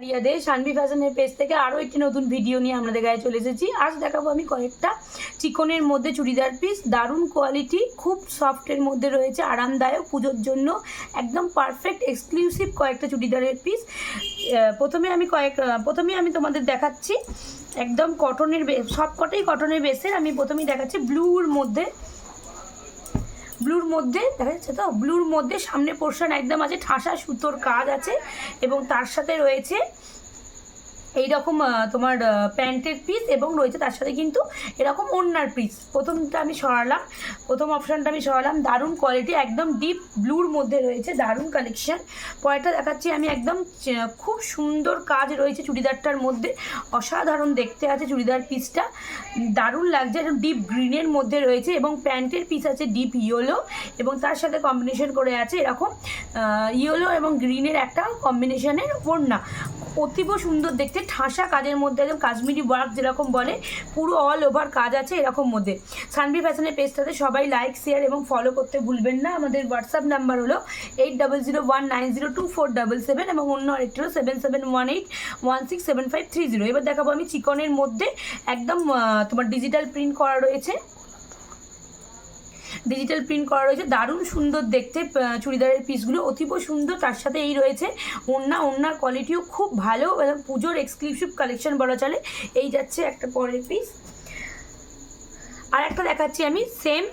রিয়াদের শানভি ফ্যাশনের পেজ থেকে আরও একটি নতুন ভিডিও নিয়ে আপনাদের গায়ে চলে এসেছি। আজ দেখাবো আমি কয়েকটা চিকনের মধ্যে চুড়িদার পিস, দারুণ কোয়ালিটি, খুব সফটের মধ্যে রয়েছে, আরামদায়ক, পুজোর জন্য একদম পারফেক্ট এক্সক্লুসিভ কয়েকটা চুড়িদারের পিস। প্রথমে আমি তোমাদের দেখাচ্ছি একদম কটনের, সবকটাই কটনের বেসের। আমি প্রথমেই দেখাচ্ছি ব্লুর মধ্যে দেখা যাচ্ছে তো, ব্লুর মধ্যে সামনে পোর্শন একদম আছে, ঠাসা সুতোর কাজ আছে এবং তার সাথে রয়েছে এইরকম তোমার প্যান্টের পিস এবং রয়েছে তার সাথে কিন্তু এরকম ওড়নার পিস। প্রথম অপশানটা আমি সরালাম, দারুণ কোয়ালিটি, একদম ডিপ ব্লুর মধ্যে রয়েছে, দারুণ কালেকশন। পরেরটা দেখাচ্ছি আমি, একদম খুব সুন্দর কাজ রয়েছে চুড়িদারটার মধ্যে, অসাধারণ দেখতে আছে চুড়িদার পিসটা, দারুণ লাগছে, একদম ডিপ গ্রিনের মধ্যে রয়েছে এবং প্যান্টের পিস আছে ডিপ ইয়েলো এবং তার সাথে কম্বিনেশন করে আছে এরকম ইয়েলো এবং গ্রিনের একটা কম্বিনেশনের ওড়না, অতীব সুন্দর দেখতে, ঠাসা কাজের মধ্যে, একদম কাশ্মীরি ওয়ার্ক যেরকম বলে, পুরো অল ওভার কাজ আছে এরকম মধ্যে। শানভি ফ্যাশনের পেজটাতে সবাই লাইক, শেয়ার এবং ফলো করতে ভুলবেন না। আমাদের হোয়াটসঅ্যাপ নাম্বার হলো 8001902477 এবং অন্য আরেকটি হলো 7718167530। এবার দেখাবো আমি চিকনের মধ্যে একদম তোমার ডিজিটাল প্রিন্ট করা রয়েছে, দারুণ সুন্দর দেখতে চুড়িদারের পিসগুলো, অতীব সুন্দর। তার সাথে এই রয়েছে ওড়নার কোয়ালিটিও খুব ভালো, পুজোর এক্সক্লুসিভ কালেকশন বলা চলে। এই যাচ্ছে একটা পরের পিস। আর একটা দেখাচ্ছি আমি সেম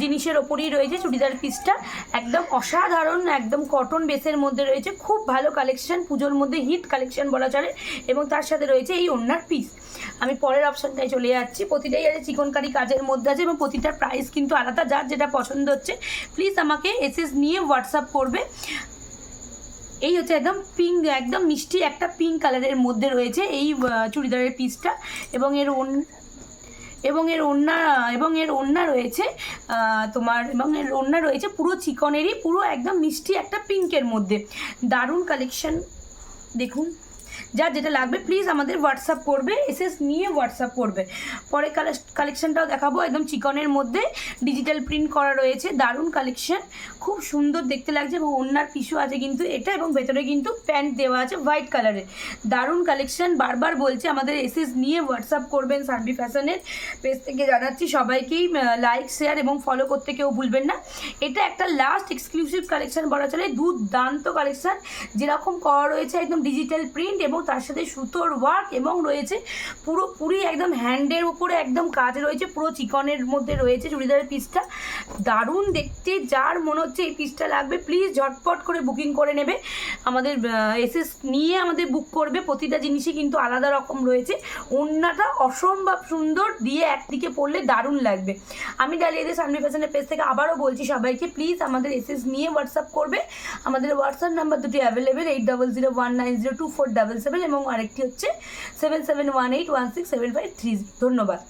জিনিসের ওপরই রয়েছে চুড়িদার পিসটা, একদম অসাধারণ, একদম কটন বেসের মধ্যে রয়েছে, খুব ভালো কালেকশন, পুজোর মধ্যে হিট কালেকশন বলা চলে এবং তার সাথে রয়েছে এই ওড়নার পিস। আমি পরের অপশানটায় চলে যাচ্ছি, প্রতিটাই আছে চিকনকারি কাজের মধ্যে আছে এবং প্রতিটার প্রাইস কিন্তু আলাদা। যার যেটা পছন্দ হচ্ছে প্লিজ আমাকে এসএস নিয়ে হোয়াটসঅ্যাপ করবে। এই হচ্ছে একদম পিঙ্ক, একদম মিষ্টি একটা পিঙ্ক কালারের মধ্যে রয়েছে এই চুড়িদারের পিসটা এবং এর ওড়না রয়েছে পুরো চিকনেরই, পুরো একদম মিষ্টি একটা পিঙ্কের মধ্যে, দারুণ কালেকশন। দেখুন, যার যেটা লাগবে প্লিজ আমাদের হোয়াটসঅ্যাপ করবে, এসএস নিয়ে হোয়াটসঅ্যাপ করবে। পরে কালেকশনটাও দেখাবো, একদম চিকনের মধ্যে ডিজিটাল প্রিন্ট করা রয়েছে, দারুণ কালেকশন, খুব সুন্দর দেখতে লাগছে এবং ওড়নার পিসও আছে কিন্তু এটা, এবং ভেতরে কিন্তু প্যান্ট দেওয়া আছে হোয়াইট কালারের, দারুণ কালেকশন। বারবার বলছে আমাদের এসএস নিয়ে হোয়াটসঅ্যাপ করবেন। শানভি ফ্যাশনের পেজ থেকে জানাচ্ছি সবাইকেই লাইক, শেয়ার এবং ফলো করতে কেউ ভুলবেন না। এটা একটা লাস্ট এক্সক্লুসিভ কালেকশন বলা চলে, দুর্দান্ত কালেকশন, যেরকম করা রয়েছে একদম ডিজিটাল প্রিন্ট এবং তার সাথে সুতোর ওয়ার্ক এবং রয়েছে পুরোপুরি একদম হ্যান্ডের উপরে একদম কাজ রয়েছে, পুরো চিকনের মধ্যে রয়েছে চুড়িদারের পিসটা, দারুণ দেখতে। যার মনে হচ্ছে এই পিসটা লাগবে প্লিজ ঝটপট করে বুকিং করে নেবে, আমাদের এসএস নিয়ে আমাদের বুক করবে। প্রতিটা জিনিসই কিন্তু আলাদা রকম রয়েছে, ওড়নাটা অসম্ভব সুন্দর দিয়ে একদিকে পরলে দারুণ লাগবে। আমি ডালিয়াদের শানভি ফ্যাশনের পেজ থেকে আবারও বলছি সবাইকে প্লিজ আমাদের এসএস নিয়ে হোয়াটসঅ্যাপ করবে। আমাদের হোয়াটসঅ্যাপ নাম্বার দুটি অ্যাভেলেবেল, 8001902477 এবং আরেকটি হচ্ছে 7718167530। ধন্যবাদ।